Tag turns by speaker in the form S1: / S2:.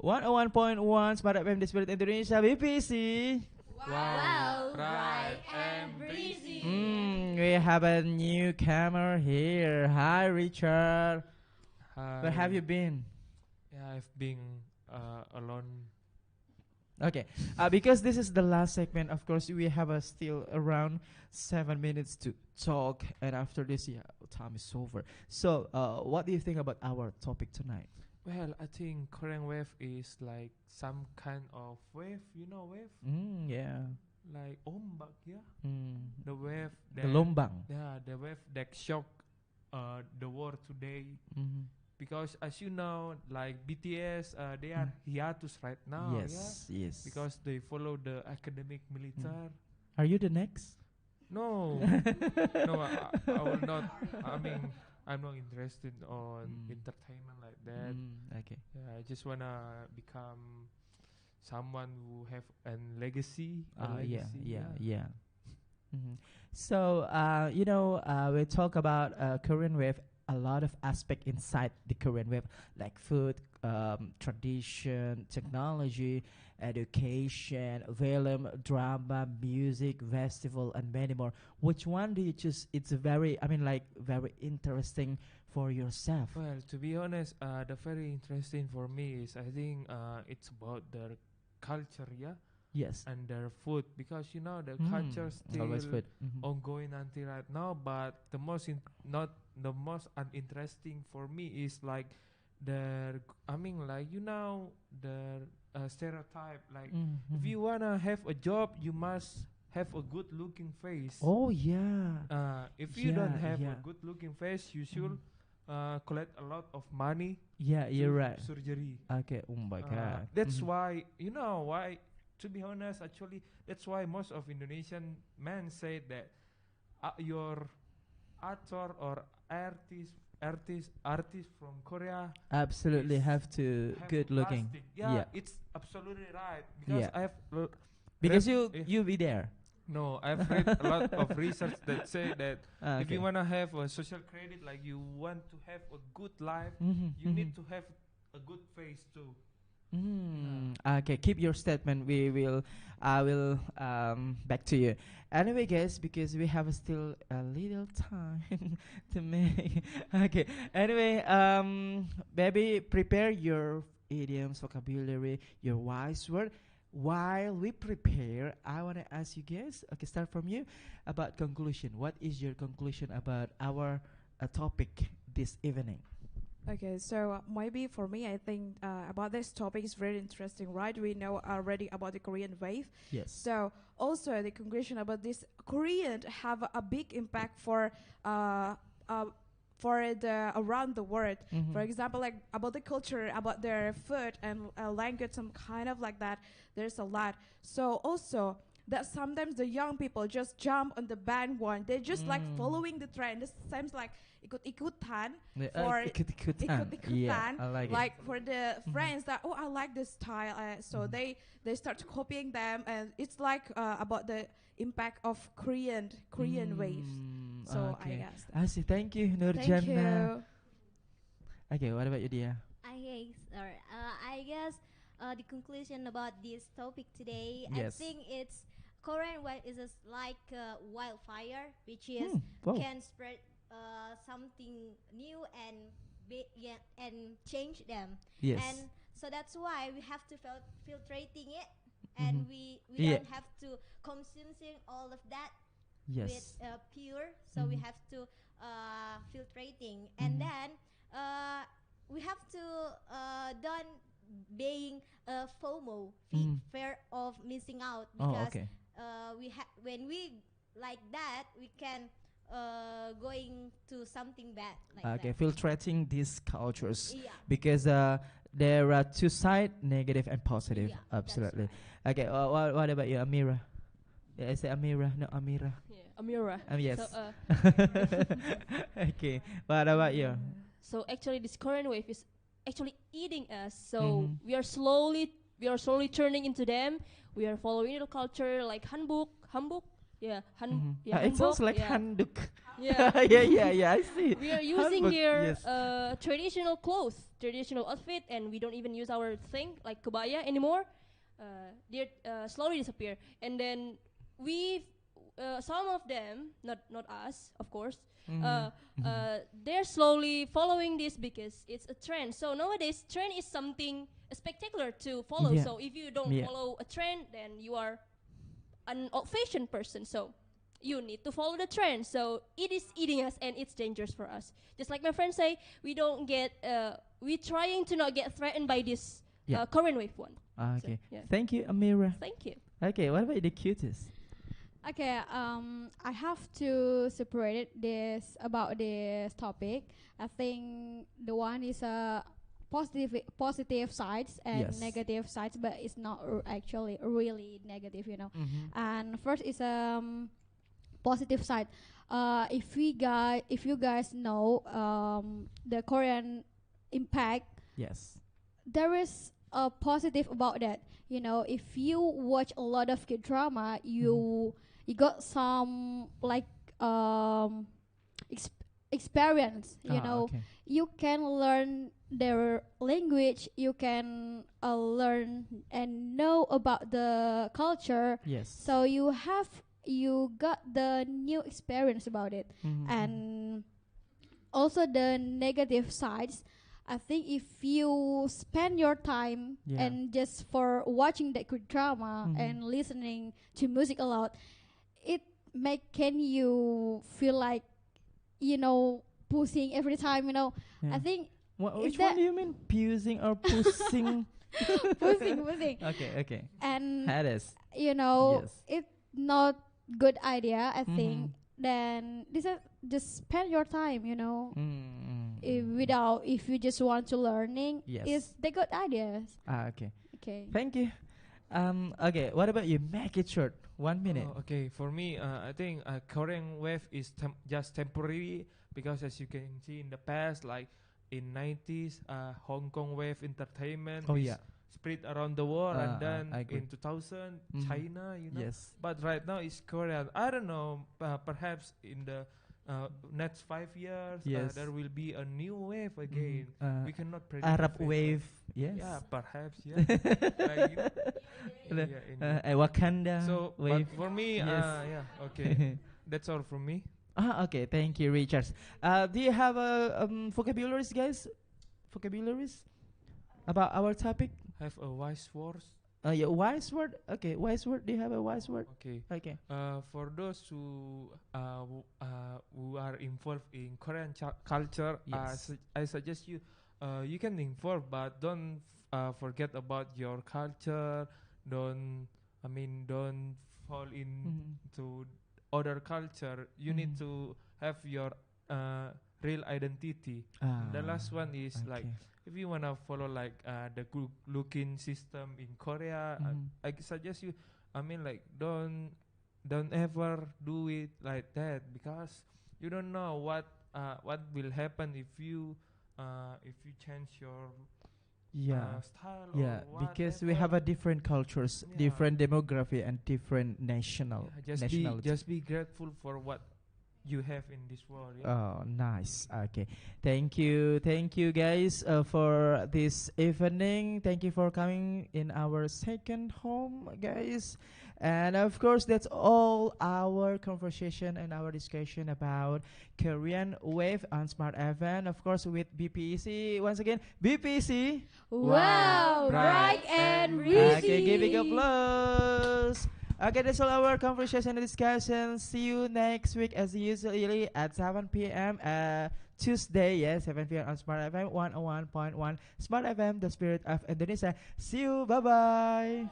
S1: 101.1 Smartfm di Spirit Indonesia BPC.
S2: Wow, bright and breezy.
S1: We have a newcomer here. Hi, Richard.
S3: Hi.
S1: Where have you been?
S3: Yeah, I've been alone.
S1: Okay, because this is the last segment, of course, we have still around 7 minutes to talk, and after this, time is over. So, what do you think about our topic tonight?
S3: Well, I think Korean wave is like some kind of wave. You know wave?
S1: Yeah.
S3: Like ombak, yeah. The wave.
S1: Gelombang.
S3: Yeah, the wave that shock the world today. Because as you know, like BTS, they are hiatus right now.
S1: Yes,
S3: yeah?
S1: yes.
S3: Because they follow the academic military.
S1: Are you the next?
S3: No, no, I will not. I mean, I'm not interested on entertainment like that.
S1: Okay.
S3: Yeah, I just wanna become someone who have a legacy.
S1: Yeah. So, we talk about Korean wave. A lot of aspect inside the Korean wave, like food, tradition, technology, education, film, drama, music, festival, and many more. Which one do you choose? It's very interesting for yourself.
S3: Well, to be honest, the very interesting for me is I think it's about their culture, yeah.
S1: Yes.
S3: And their food, because you know the culture still ongoing until right now. But the most not the most uninteresting for me is like their the stereotype. Like if you wanna have a job, you must have a good looking face.
S1: Oh yeah.
S3: If you don't have a good looking face, you should collect a lot of money.
S1: Yeah, you're right.
S3: Surgery.
S1: Okay. Oh my God.
S3: That's why why. To be honest, actually, that's why most of Indonesian men say that your actor or artist from Korea
S1: absolutely have to good looking.
S3: Yeah, it's absolutely right because I have
S1: because you be there.
S3: No, I've read a lot of research that say that if you wanna have a social credit, like you want to have a good life, you need to have a good face too.
S1: Okay, keep your statement. I will back to you. Anyway, guys, because we have still a little time to make. Okay. Anyway, baby, prepare your idioms, vocabulary, your wise word. While we prepare, I want to ask you guys. Okay, start from you about conclusion. What is your conclusion about our topic this evening?
S2: Okay, so maybe for me, I think about this topic is very interesting, right? We know already about the Korean wave.
S1: Yes.
S2: So also the conclusion about this Korean have a big impact for the around the world. For example, like about the culture, about their food and language, some kind of like that. There's a lot. So also that sometimes the young people just jump on the bandwagon. They just like following the trend. This seems like ikut-ikutan for ikut-ikutan.
S1: Yeah, I
S2: like for the friends that I like this style. So they start copying them, and it's like about the impact of Korean waves. So I guess.
S1: I see. Thank you, Nurjana.
S2: Thank you.
S1: Okay, what about you, Dia?
S4: I guess the conclusion about this topic today,
S1: Yes.
S4: I think it's Korean wave is like wildfire, which is can spread something new and and change them.
S1: Yes.
S4: And so that's why we have to filtrating it, and we don't have to consuming all of that with pure. So we have to filtrating, and then we have to don't being FOMO, fear of missing out, because when we like that, we can going to something bad like that.
S1: Filtrating these cultures because there are two sides, negative and positive. Absolutely.
S4: Right.
S1: Okay, what about you, Amira? I say Amira, no Amira.
S5: Yeah, Amira.
S1: Yes.
S5: So,
S1: okay, what about you?
S5: So actually, this Korean wave is actually eating us. So we are slowly turning into them. We are following the culture like hanbok. Yeah,
S1: it sounds like
S5: yeah.
S1: handuk.
S5: Yeah.
S1: yeah. I see.
S5: We are using
S1: Hanbok,
S5: their
S1: yes.
S5: traditional clothes, traditional outfit, and we don't even use our thing like kebaya anymore. They slowly disappear, and then we, some of them, not us, of course. They're slowly following this because it's a trend. So nowadays, trend is something spectacular to follow.
S1: Yeah.
S5: So if you don't
S1: Yeah.
S5: follow a trend, then you are an old-fashioned person. So you need to follow the trend. So it is eating us, and it's dangerous for us. Just like my friends say, we don't get. We trying to not get threatened by this
S1: Yeah.
S5: Korean wave one.
S1: Okay.
S5: So, yeah.
S1: Thank you, Amira.
S5: Thank you.
S1: Okay, what about the cutest?
S6: Okay, I have to separate this about this topic. I think the one is a positive sides and
S1: Yes.
S6: negative sides, but it's not actually really negative, you know.
S1: Mm-hmm.
S6: And first is positive side. If you guys know the Korean impact,
S1: Yes.
S6: there is a positive about that. You know, if you watch a lot of K drama, you got some like experience. You know,
S1: Okay.
S6: you can learn their language. You can learn and know about the culture.
S1: Yes.
S6: So you got the new experience about it.
S1: Mhm.
S6: And also the negative sides, I think if you spend your time
S1: Yeah.
S6: and just for watching that good drama
S1: Mhm.
S6: and listening to music a lot, it can you feel like, you know, pushing every time, you know.
S1: Yeah.
S6: I think
S1: Which
S6: that-
S1: one do you mean? Pusing or pushing?
S6: pushing
S1: Okay.
S6: and
S1: That is.
S6: you know,
S1: Yes.
S6: it's not good idea, I
S1: Mhm.
S6: think. Then this is just spend your time, you know. If you just want to learning,
S1: Yes.
S6: is the good ideas.
S1: Okay.
S6: Okay.
S1: Thank you. Okay. What about you? Make it short. 1 minute.
S3: Oh, okay, for me, I think Korean wave is just temporary because as you can see in the past, like in 90s, Hong Kong wave entertainment
S1: Oh,
S3: is
S1: yeah.
S3: spread around the world, and then
S1: I agree.
S3: in 2000,
S1: Mhm.
S3: China, you know.
S1: Yes.
S3: But right now it's Korean. I don't know. Perhaps in the next 5 years,
S1: Yes.
S3: there will be a new wave again. We cannot predict.
S1: Arab
S3: the fate.
S1: wave. Yes.
S3: Yeah, perhaps. Yeah. Like, you know, yeah,
S1: Wakanda
S3: so,
S1: wave.
S3: but for me,
S1: Yes.
S3: yeah, okay. That's all from me.
S1: Okay. Thank you, Richard. Do you have vocabularies, guys? Vocabularies about our topic?
S3: Have a wise words.
S1: Yeah, wise word. Okay, wise word. Do you have a wise word?
S3: Okay.
S1: Okay.
S3: For those who are involved in Korean culture,
S1: Yes.
S3: I suggest you you can involve, but don't forget about your culture. Don't fall into other culture. You need to have your real identity. The last one is like, if you wanna follow like the good looking system in Korea, I suggest you. Like don't ever do it like that, because you don't know what will happen if you change your style.
S1: Yeah,
S3: or
S1: because we
S3: whatever.
S1: have a different cultures,
S3: Yeah.
S1: different demography, and different nationality.
S3: Just be grateful for what you have in this world. Yeah?
S1: Oh, nice. Okay. Thank you, guys, for this evening. Thank you for coming in our second home, guys. And of course, that's all our conversation and our discussion about Korean Wave on Smart FM. Of course, with BPC. Once again, BPC.
S6: Wow, bright and breezy.
S1: Okay, giving applause. Okay, that's all our conversation and discussion. See you next week as usually at 7 p.m. Tuesday, 7 p.m. on Smart FM 101.1 Smart FM, the spirit of Indonesia. See you. Bye-bye.